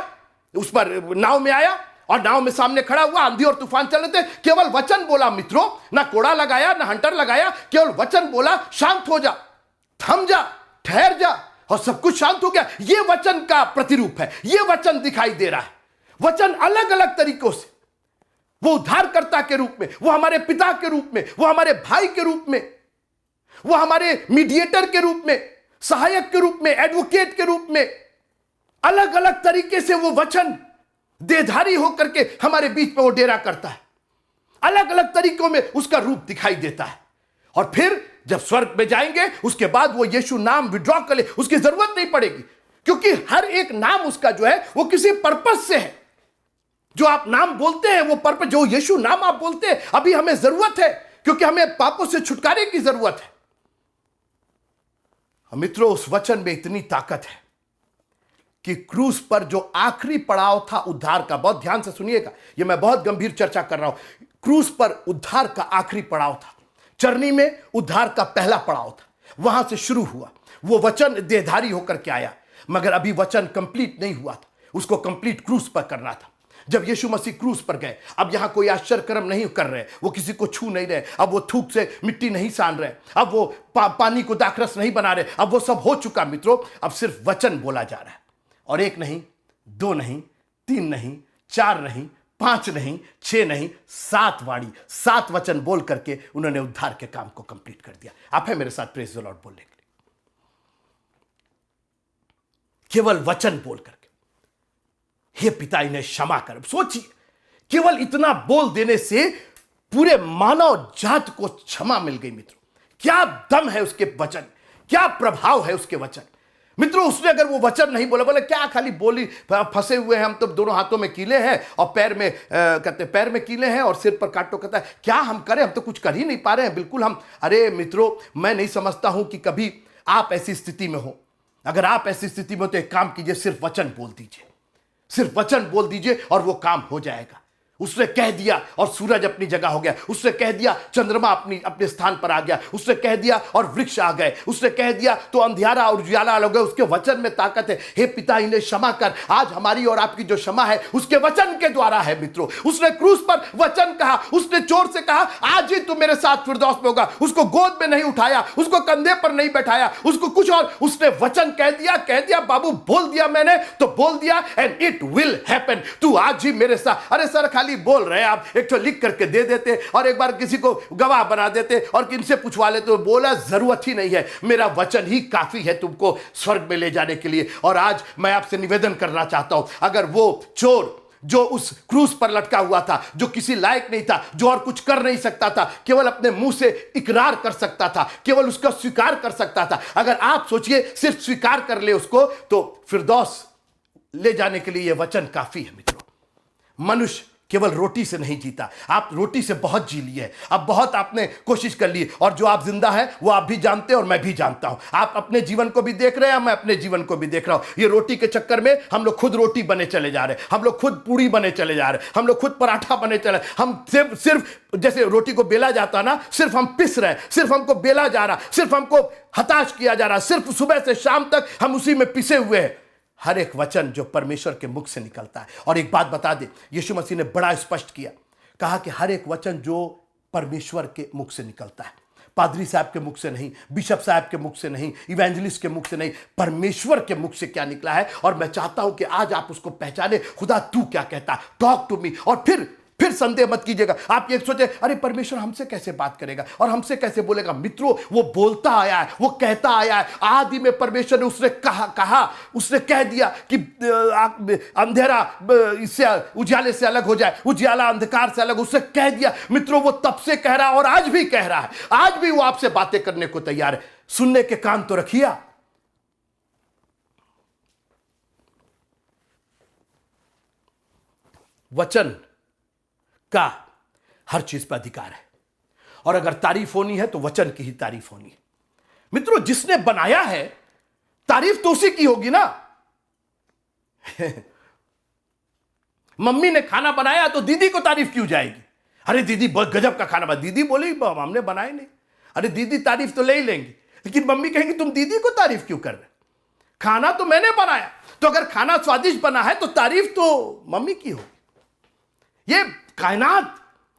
उस पर नाव में आया और नाव में सामने खड़ा हुआ, आंधी और तूफान चल रहे थे, केवल वचन बोला मित्रों, ना कोड़ा लगाया ना हंटर लगाया, केवल वचन बोला, शांत हो जा, थम जा, ठहर जा, और सब कुछ शांत हो गया। यह वचन का प्रतिरूप है, यह वचन दिखाई दे रहा है। वचन अलग अलग तरीकों से, वो उद्धारकर्ता के रूप में, वो हमारे पिता के रूप में, वो हमारे भाई के रूप में, वो हमारे मीडिएटर के रूप में, सहायक के रूप में, एडवोकेट के रूप में, अलग अलग तरीके से वो वचन देहधारी होकर के हमारे बीच में वो डेरा करता है। अलग अलग तरीकों में उसका रूप दिखाई देता है। और फिर जब स्वर्ग में जाएंगे उसके बाद वो यीशु नाम विड्रॉ कर ले, उसकी जरूरत नहीं पड़ेगी, क्योंकि हर एक नाम उसका जो है वो किसी पर्पस से है। जो आप नाम बोलते हैं वो पर्पस, जो यीशु नाम आप बोलते हैं, अभी हमें जरूरत है, क्योंकि हमें पापों से छुटकारे की जरूरत है। मित्रों, उस वचन में इतनी ताकत है कि क्रूस पर जो आखिरी पड़ाव था उद्धार का, बहुत ध्यान से सुनिएगा, यह मैं बहुत गंभीर चर्चा कर रहा हूं। क्रूस पर उद्धार का आखिरी पड़ाव था, चरनी में उद्धार का पहला पड़ाव था, वहां से शुरू हुआ। वो वचन देहधारी होकर के आया, मगर अभी वचन कंप्लीट नहीं हुआ था, उसको कंप्लीट क्रूस पर करना था। जब यीशु मसीह क्रूस पर गए, अब यहां कोई आश्चर्य कर्म नहीं कर रहे, वो किसी को छू नहीं रहे, अब वो थूक से मिट्टी नहीं सान रहे, अब वो पानी को दाखरस नहीं बना रहे, अब वो सब हो चुका मित्रों। अब सिर्फ वचन बोला जा रहा है, और एक नहीं, दो नहीं, तीन नहीं, चार नहीं, पांच नहीं, छह नहीं, 7 वाणी, 7 वचन बोल करके उन्होंने उद्धार के काम को कंप्लीट कर दिया। आप है मेरे साथ प्रेज द लॉर्ड बोलने के लिए? केवल वचन बोल करके, हे पिता इन्हें क्षमा कर। सोचिए, केवल इतना बोल देने से पूरे मानव जात को क्षमा मिल गई मित्रों। क्या दम है उसके वचन, क्या प्रभाव है उसके वचन। मित्रों, उसने अगर वो वचन नहीं बोला, बोले क्या खाली बोली, फंसे हुए हैं हम तो, दोनों हाथों में कीले हैं और पैर में कहते पैर में कीले हैं और सिर पर काटो, कहता है क्या हम करें, हम तो कुछ कर ही नहीं पा रहे हैं बिल्कुल हम। अरे मित्रों, मैं नहीं समझता हूं कि कभी आप ऐसी स्थिति में हो। अगर आप ऐसी स्थिति में हो तो एक काम कीजिए, सिर्फ वचन बोल दीजिए, सिर्फ वचन बोल दीजिए और वो काम हो जाएगा। उसने कह दिया और सूरज अपनी जगह हो गया। उसने कह दिया चंद्रमा अपने स्थान पर आ गया। उसने कह दिया और वृक्ष आ गए। उसने कह दिया तो अंधियारा और उजियाला अलग गए। उसके वचन में ताकत है। हे पिता, इन्हें क्षमा कर। आज हमारी और आपकी जो क्षमा है उसके वचन के द्वारा है मित्रों। उसने क्रूस पर वचन कहा। उसने चोर से कहा आज ही तू मेरे साथ फिरदौस में होगा। उसको गोद में नहीं उठाया, उसको कंधे पर नहीं बैठाया, उसको कुछ और, उसने वचन कह दिया बाबू, बोल दिया मैंने तो बोल दिया एंड इट विल हैपन। तू आज ही मेरे साथ। अरे सर खाली बोल रहे हैं आप, एक तो लिख करके दे देते और एक बार किसी को गवाह बना देते और किनसे पूछवा लेते। तो बोला जरूरत ही नहीं है, मेरा वचन ही काफी है तुमको स्वर्ग में ले जाने के लिए। और आज मैं आपसे निवेदन करना चाहता हूं, अगर वो चोर जो उस क्रूस पर लटका हुआ था, जो किसी लायक नहीं था, जो और कुछ कर नहीं सकता था, केवल अपने मुंह से इकरार कर सकता था, केवल उसका स्वीकार कर सकता था, अगर आप सोचिए सिर्फ स्वीकार कर ले उसको तो फिरदौस ले जाने के लिए यह वचन काफी है मित्रों। मनुष्य केवल रोटी से नहीं जीता। आप रोटी से बहुत जी लिए, अब बहुत आपने कोशिश कर ली और जो आप जिंदा है वो आप भी जानते हैं और मैं भी जानता हूं। आप अपने जीवन को भी देख रहे हैं, मैं अपने जीवन को भी देख रहा हूं। ये रोटी के चक्कर में हम लोग खुद रोटी बने चले जा रहे हैं, हम लोग खुद पूड़ी बने चले जा रहे हैं, हम लोग खुद पराठा बने चले। हम सिर्फ जैसे रोटी को बेला जाता ना, सिर्फ हम पिस रहे हैं, सिर्फ हमको बेला जा रहा, सिर्फ हमको हताश किया जा रहा, सिर्फ सुबह से शाम तक हम उसी में पिसे हुए हैं। हर एक वचन जो परमेश्वर के मुख से निकलता है, और एक बात बता दे, यीशु मसीह ने बड़ा स्पष्ट किया, कहा कि हर एक वचन जो परमेश्वर के मुख से निकलता है, पादरी साहब के मुख से नहीं, बिशप साहब के मुख से नहीं, इवेंजलिस्ट के मुख से नहीं, परमेश्वर के मुख से क्या निकला है। और मैं चाहता हूं कि आज आप उसको पहचाने। खुदा तू क्या कहता, टॉक टू मी। और फिर संदेह मत कीजिएगा। आप ये सोचे अरे परमेश्वर हमसे कैसे बात करेगा और हमसे कैसे बोलेगा। मित्रों, वो बोलता आया है, वो कहता आया है। आदि में परमेश्वर ने उसने कहा उसने कह दिया कि अंधेरा इससे उजाले से अलग हो जाए, उजाला अंधकार से अलग। उसने कह दिया मित्रों, वो तब से कह रहा है और आज भी कह रहा है। आज भी वो आपसे बातें करने को तैयार है। सुनने के कान तो रखिए। वचन का हर चीज पर अधिकार है, और अगर तारीफ होनी है तो वचन की ही तारीफ होनी है। मित्रों, जिसने बनाया है तारीफ तो उसी की होगी ना। मम्मी ने खाना बनाया तो दीदी को तारीफ क्यों जाएगी? अरे दीदी बहुत गजब का खाना बना। दीदी बोली हमने बनाया नहीं। अरे दीदी तारीफ तो ले ही लेंगी, लेकिन मम्मी कहेंगी तुम दीदी को तारीफ क्यों कर रहे? खाना तो मैंने बनाया। तो अगर खाना स्वादिष्ट बना है तो तारीफ तो मम्मी की होगी। ये कायनात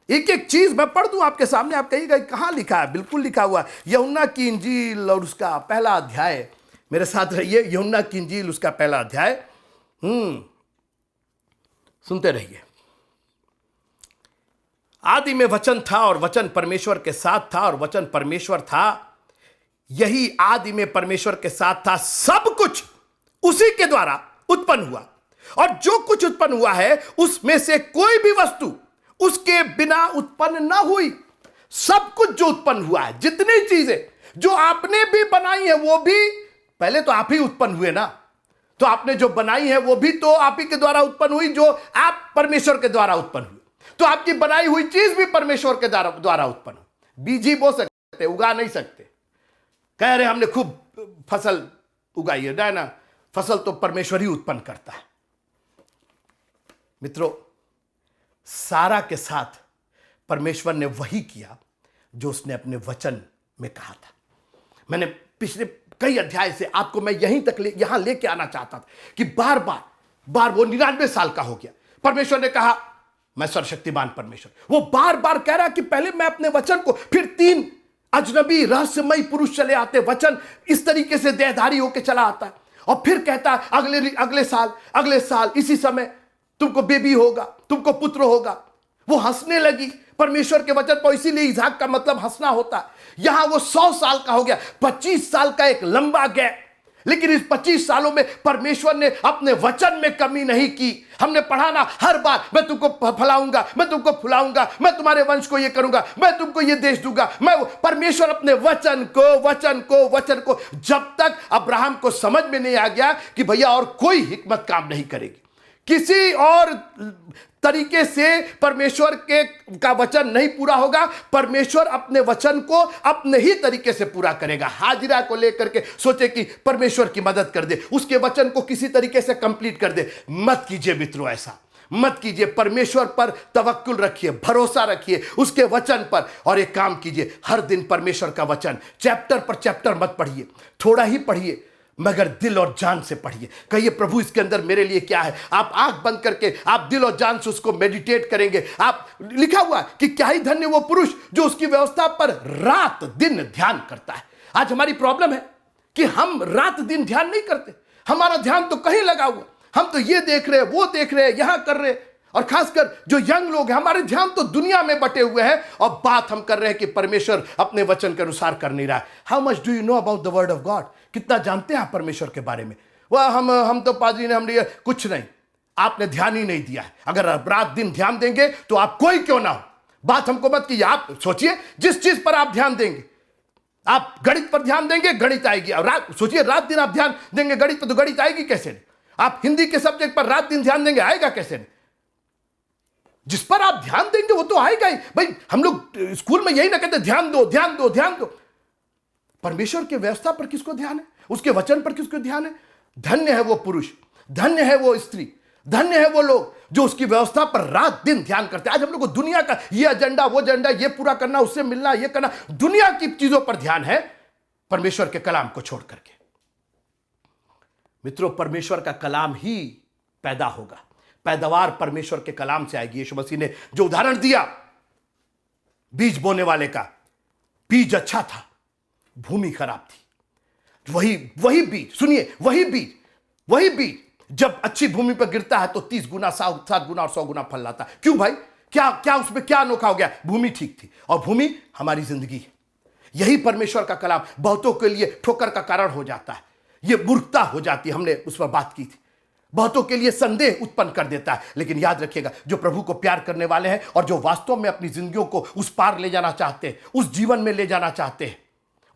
एक एक चीज मैं पढ़ दूं आपके सामने, आप कहिएगा कहां लिखा है? बिल्कुल लिखा हुआ है, यूहन्ना की इंजील और उसका पहला अध्याय। मेरे साथ रहिए, यूहन्ना की इंजील उसका पहला अध्याय। सुनते रहिए। आदि में वचन था और वचन परमेश्वर के साथ था और वचन परमेश्वर था। यही आदि में परमेश्वर के साथ था। सब कुछ उसी के द्वारा उत्पन्न हुआ, और जो कुछ उत्पन्न हुआ है उसमें से कोई भी वस्तु उसके बिना उत्पन्न ना हुई। सब कुछ जो उत्पन्न हुआ है, जितनी चीजें जो आपने भी बनाई है, वो भी पहले तो आप ही उत्पन्न हुए ना। तो आपने जो बनाई है वो भी तो आप ही के द्वारा उत्पन्न हुई, जो आप परमेश्वर के द्वारा उत्पन्न हुई। तो आपकी बनाई हुई चीज भी परमेश्वर के द्वारा उत्पन्न हुई। बीज ही बो सकते, उगा नहीं सकते। कह रहे हमने खूब फसल उगाई है ना, फसल तो परमेश्वर ही उत्पन्न करता है। मित्रों, सारा के साथ परमेश्वर ने वही किया जो उसने अपने वचन में कहा था। मैंने पिछले कई अध्याय से आपको मैं यहां लेके आना चाहता था कि बार बार वो 99 साल का हो गया। परमेश्वर ने कहा मैं सर्वशक्तिमान परमेश्वर। वो बार बार कह रहा कि पहले मैं अपने वचन को, फिर 3 अजनबी रहस्यमयी पुरुष चले आते, वचन इस तरीके से देहधारी होकर चला आता है, और फिर कहता है अगले साल इसी समय तुमको बेबी होगा, तुमको पुत्र होगा। वो हंसने लगी परमेश्वर के वचन पर, इसीलिए इसहाक का मतलब हंसना होता है। यहां वो 100 साल का हो गया, 25 साल का एक लंबा गैप। लेकिन इस 25 सालों में परमेश्वर ने अपने वचन में कमी नहीं की। हमने पढ़ा ना, हर बार मैं तुमको फलाऊंगा, मैं तुमको फुलाऊंगा, मैं तुम्हारे वंश को ये करूंगा, मैं तुमको ये देश दूंगा। परमेश्वर अपने वचन को जब तक अब्राहम को समझ में नहीं आ गया कि भैया और कोई हिकमत काम नहीं करेगी, किसी और तरीके से परमेश्वर का वचन नहीं पूरा होगा, परमेश्वर अपने वचन को अपने ही तरीके से पूरा करेगा। हाजिरा को लेकर के सोचे कि परमेश्वर की मदद कर दे, उसके वचन को किसी तरीके से कंप्लीट कर दे। मत कीजिए मित्रों ऐसा। मत कीजिए। परमेश्वर पर तवक्कुल रखिए, भरोसा रखिए उसके वचन पर। और एक काम कीजिए, हर दिन परमेश्वर का वचन चैप्टर पर चैप्टर मत पढ़िए, थोड़ा ही पढ़िए, मगर दिल और जान से पढ़िए। कहिए प्रभु इसके अंदर मेरे लिए क्या है। आप आंख बंद करके आप दिल और जान से उसको मेडिटेट करेंगे। आप लिखा हुआ है कि क्या ही धन्य वो पुरुष जो उसकी व्यवस्था पर रात दिन ध्यान करता है। आज हमारी प्रॉब्लम है कि हम रात दिन ध्यान नहीं करते। हमारा ध्यान तो कहीं लगा हुआ, हम तो ये देख रहे हैं, वो देख रहे हैं, यहां कर रहे हैं। और खासकर जो यंग लोग हैं, हमारे ध्यान तो दुनिया में बटे हुए हैं और बात हम कर रहे हैं कि परमेश्वर अपने वचन के अनुसार कर नहीं रहा है। How much do you know about the word of God? कितना जानते हैं आप परमेश्वर के बारे में? वह हम तो पादरी ने हमने कुछ नहीं, आपने ध्यान ही नहीं दिया है। अगर आप रात दिन ध्यान देंगे तो आप कोई क्यों ना हो, बात हमको मत कीजिए। आप सोचिए जिस चीज पर आप ध्यान देंगे, आप गणित पर ध्यान देंगे, गणित आएगी। और सोचिए रात दिन आप ध्यान देंगे गणित पर, तो गणित आएगी कैसे नहीं? आप हिंदी के सब्जेक्ट पर रात दिन ध्यान देंगे, आएगा कैसे नहीं? जिस पर आप ध्यान देंगे वो तो आएगा ही। भाई हम लोग स्कूल में यही ना कहते ध्यान दो ध्यान दो ध्यान दो। परमेश्वर की व्यवस्था पर किसको ध्यान है? उसके वचन पर किसको ध्यान है? धन्य है वो पुरुष, धन्य है वो स्त्री, धन्य है वो लोग जो उसकी व्यवस्था पर रात दिन ध्यान करते हैं। आज हम लोग को दुनिया का ये एजेंडा, वो एजेंडा, ये पूरा करना, उससे मिलना, ये करना, दुनिया की चीजों पर ध्यान है, परमेश्वर के कलाम को छोड़ करके। मित्रों, परमेश्वर का कलाम ही पैदा होगा, पैदावार परमेश्वर के कलाम से आएगी। यीशु मसीह ने जो उदाहरण दिया बीज बोने वाले का, बीज अच्छा था, भूमि खराब थी। वही बीज, सुनिए, वही बीज जब अच्छी भूमि पर गिरता है तो 30 गुना, 7 गुना और 100 गुना फल लाता है। क्यों भाई? क्या उसमें क्या अनोखा हो गया? भूमि ठीक थी। और भूमि हमारी जिंदगी है। यही परमेश्वर का कलाम बहुतों के लिए ठोकर का कारण हो जाता है, ये मूर्खता हो जाती है। हमने उस पर बात की थी। बहुतों के लिए संदेह उत्पन्न कर देता है। लेकिन याद रखिएगा, जो प्रभु को प्यार करने वाले हैं और जो वास्तव में अपनी जिंदगियों को उस पार ले जाना चाहते हैं, उस जीवन में ले जाना चाहते हैं,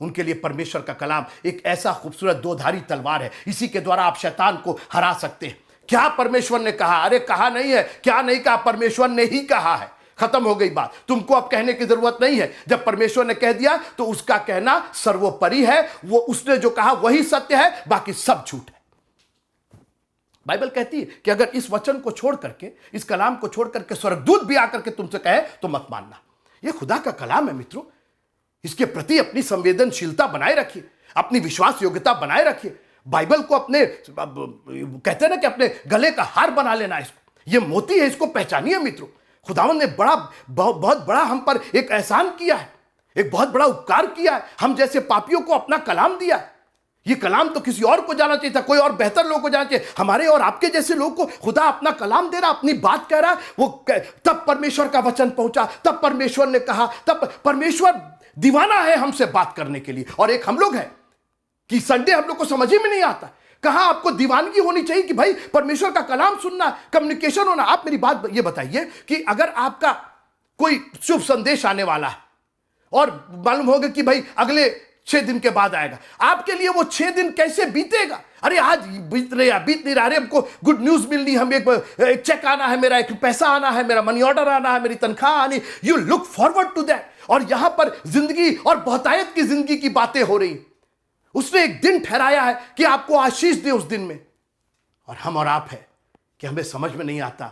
उनके लिए परमेश्वर का कलाम एक ऐसा खूबसूरत दोधारी तलवार है। इसी के द्वारा आप शैतान को हरा सकते हैं। क्या परमेश्वर ने कहा? अरे कहा नहीं है। क्या नहीं कहा? परमेश्वर ने ही कहा है। खत्म हो गई बात। तुमको अब कहने की जरूरत नहीं है। जब परमेश्वर ने कह दिया तो उसका कहना सर्वोपरि है। वो उसने जो कहा वही सत्य है, बाकी सब झूठ है। बाइबल कहती है कि अगर इस वचन को छोड़ करके, इस कलाम को छोड़ करके स्वर्गदूत भी आकर के तुमसे कहे तो मत मानना। यह खुदा का कलाम है मित्रों। इसके प्रति अपनी संवेदनशीलता बनाए रखिए, अपनी विश्वास योग्यता बनाए रखिए। बाइबल को अपने, कहते हैं ना कि अपने गले का हार बना लेना। इसको, ये मोती है, इसको पहचानिए मित्रों। खुदावंद ने बहुत बड़ा हम पर एक एहसान किया है, एक बहुत बड़ा उपकार किया है। हम जैसे पापियों को अपना कलाम दिया है। ये कलाम तो किसी और को जाना चाहिए था, कोई और बेहतर लोगों को जाना चाहिए। हमारे और आपके जैसे लोग को खुदा अपना कलाम दे रहा, अपनी बात कह रहा। तब परमेश्वर का वचन पहुंचा, तब परमेश्वर ने कहा, तब परमेश्वर दीवाना है हमसे बात करने के लिए। और एक हम लोग हैं कि संडे हम लोग को समझ ही में नहीं आता। कहां आपको दीवानगी होनी चाहिए कि भाई परमेश्वर का कलाम सुनना, कम्युनिकेशन होना। आप मेरी बात ये बताइए कि अगर आपका कोई शुभ संदेश आने वाला है और मालूम होगा कि भाई अगले 6 दिन के बाद आएगा, आपके लिए वो 6 दिन कैसे बीतेगा? अरे आज बीत नहीं रहा। अरे हमको गुड न्यूज मिलनी, हम एक चेक आना है, मेरा एक पैसा आना है, मेरा मनी ऑर्डर आना है, मेरी तनख्वाह आनी। You look forward to that. और यहां पर जिंदगी और बहुतायत की जिंदगी की बातें हो रही। उसने एक दिन ठहराया है कि आपको आशीष दे उस दिन में। और हम और आप है कि हमें समझ में नहीं आता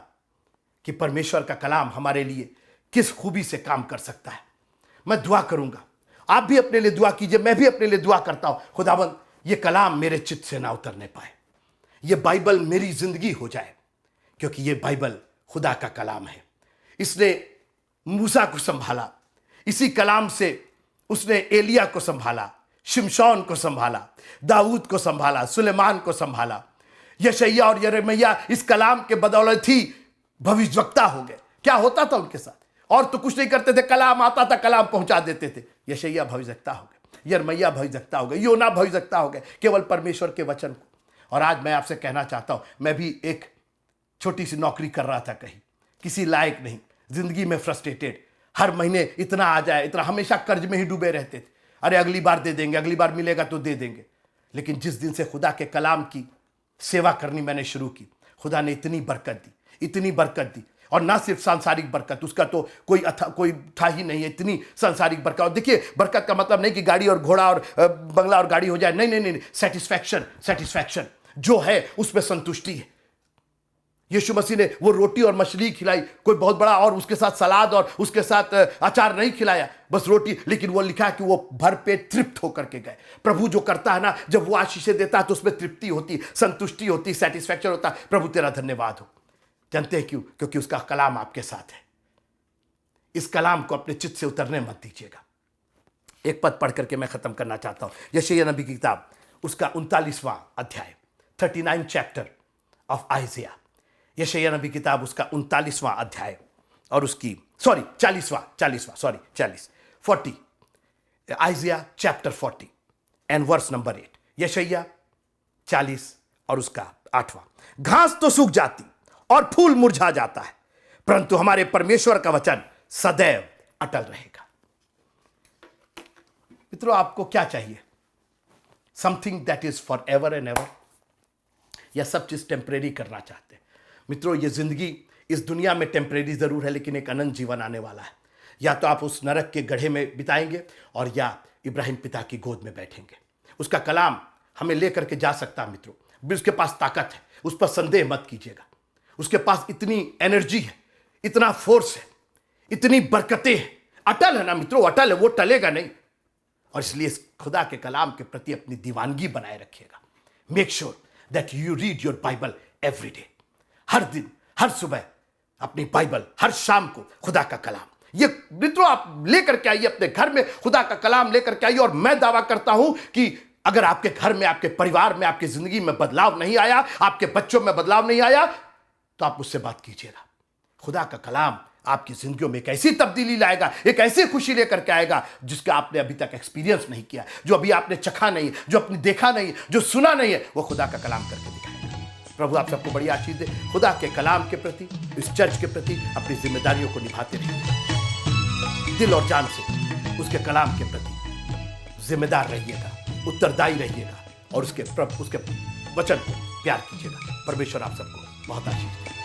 कि परमेश्वर का कलाम हमारे लिए किस खूबी से काम कर सकता है। मैं दुआ करूंगा, आप भी अपने लिए दुआ कीजिए, मैं भी अपने लिए दुआ करता हूं। खुदाबंद, ये कलाम मेरे चित्त से ना उतरने पाए, ये बाइबल मेरी जिंदगी हो जाए, क्योंकि ये बाइबल खुदा का कलाम है। इसने मूसा को संभाला, इसी कलाम से उसने एलिया को संभाला, शिमशौन को संभाला, दाऊद को संभाला, सुलेमान को संभाला। यशायाह और यिर्मयाह इस कलाम के बदौलत ही भविष्यवक्ता हो गए। क्या होता था उनके साथ? और तो कुछ नहीं करते थे, कलाम आता था, कलाम पहुंचा देते थे। यशायाह भविष्यवक्ता हो गए, यिर्मयाह भविष्यवक्ता हो गए, योना भविष्यवक्ता हो गए, केवल परमेश्वर के वचन को। और आज मैं आपसे कहना चाहता हूं, मैं भी एक छोटी सी नौकरी कर रहा था, कहीं किसी लायक नहीं, जिंदगी में फ्रस्ट्रेटेड, हर महीने इतना आ जाए इतना, हमेशा कर्ज में ही डूबे रहते थे। अरे अगली बार दे देंगे, अगली बार मिलेगा तो दे देंगे। लेकिन जिस दिन से खुदा के कलाम की सेवा करनी मैंने शुरू की, खुदा ने इतनी बरकत दी, इतनी बरकत दी। और ना सिर्फ सांसारिक बरकत, उसका तो कोई था ही नहीं है, इतनी सांसारिक बरकत। और देखिए, बरकत का मतलब नहीं कि गाड़ी और घोड़ा और बंगला और गाड़ी हो जाए, नहीं। सेटिस्फैक्शन जो है उसमें संतुष्टि है। यीशु मसीह ने वो रोटी और मछली खिलाई, कोई बहुत बड़ा और उसके साथ सलाद और उसके साथ अचार नहीं खिलाया, बस रोटी। लेकिन वो लिखा कि वो भरपेट तृप्त होकर के गए। प्रभु जो करता है ना, जब वो आशीषें देता है तो उसमें तृप्ति होती, संतुष्टि होती, सेटिस्फैक्शन होता। प्रभु तेरा धन्यवाद हो। जानते हैं क्यों? क्योंकि उसका कलाम आपके साथ है। इस कलाम को अपने चित्त से उतरने मत दीजिएगा। एक पद पढ़ करके मैं खत्म करना चाहता हूं। यशायाह नबी की किताब, उसका 39वां अध्याय, 39 चैप्टर ऑफ आइजिया। यशायाह नबी की किताब, उसका 39वां अध्याय और उसकी 40 Isaiah chapter 40 and verse number 8। यशायाह 40 और उसका 8वां। घास तो सूख जाती और फूल मुरझा जाता है, परंतु हमारे परमेश्वर का वचन सदैव अटल रहेगा। मित्रों, आपको क्या चाहिए? Something that is for ever and ever, या सब चीज टेम्परेरी करना चाहते हैं? मित्रों, ये जिंदगी इस दुनिया में टेम्परेरी जरूर है, लेकिन एक अनंत जीवन आने वाला है। या तो आप उस नरक के गड्ढे में बिताएंगे और या इब्राहिम पिता की गोद में बैठेंगे। उसका कलाम हमें लेकर के जा सकता है। मित्रों, उसके पास ताकत है, उस पर संदेह मत कीजिएगा। उसके पास इतनी एनर्जी है, इतना फोर्स है, इतनी बरकतें हैं। अटल है ना मित्रों, अटल है, वो टलेगा नहीं। और इसलिए इस खुदा के कलाम के प्रति अपनी दीवानगी बनाए रखिएगा। Make sure that you read your Bible every day. हर दिन, हर सुबह अपनी बाइबल, हर शाम को खुदा का कलाम। ये मित्रों आप लेकर के आइए अपने घर में, खुदा का कलाम लेकर के आइए। और मैं दावा करता हूं कि अगर आपके घर में, आपके परिवार में, आपकी जिंदगी में बदलाव नहीं आया, आपके बच्चों में बदलाव नहीं आया, तो आप मुझसे बात कीजिएगा। खुदा का कलाम आपकी जिंदगियों में एक ऐसी तब्दीली लाएगा, एक ऐसी खुशी लेकर के आएगा जिसका आपने अभी तक एक्सपीरियंस नहीं किया, जो अभी आपने चखा नहीं, जो आपने देखा नहीं, जो सुना नहीं है, वो खुदा का कलाम करके दिखाएगा। प्रभु आप सबको बड़ी आशीष दे। खुदा के कलाम के प्रति, इस चर्च के प्रति अपनी जिम्मेदारियों को निभाते रहिए। दिल और जान से उसके कलाम के प्रति जिम्मेदार रहिएगा, उत्तरदायी रहिएगा और उसके वचन को प्यार कीजिएगा। परमेश्वर आप सबको बहुत आशीष दे।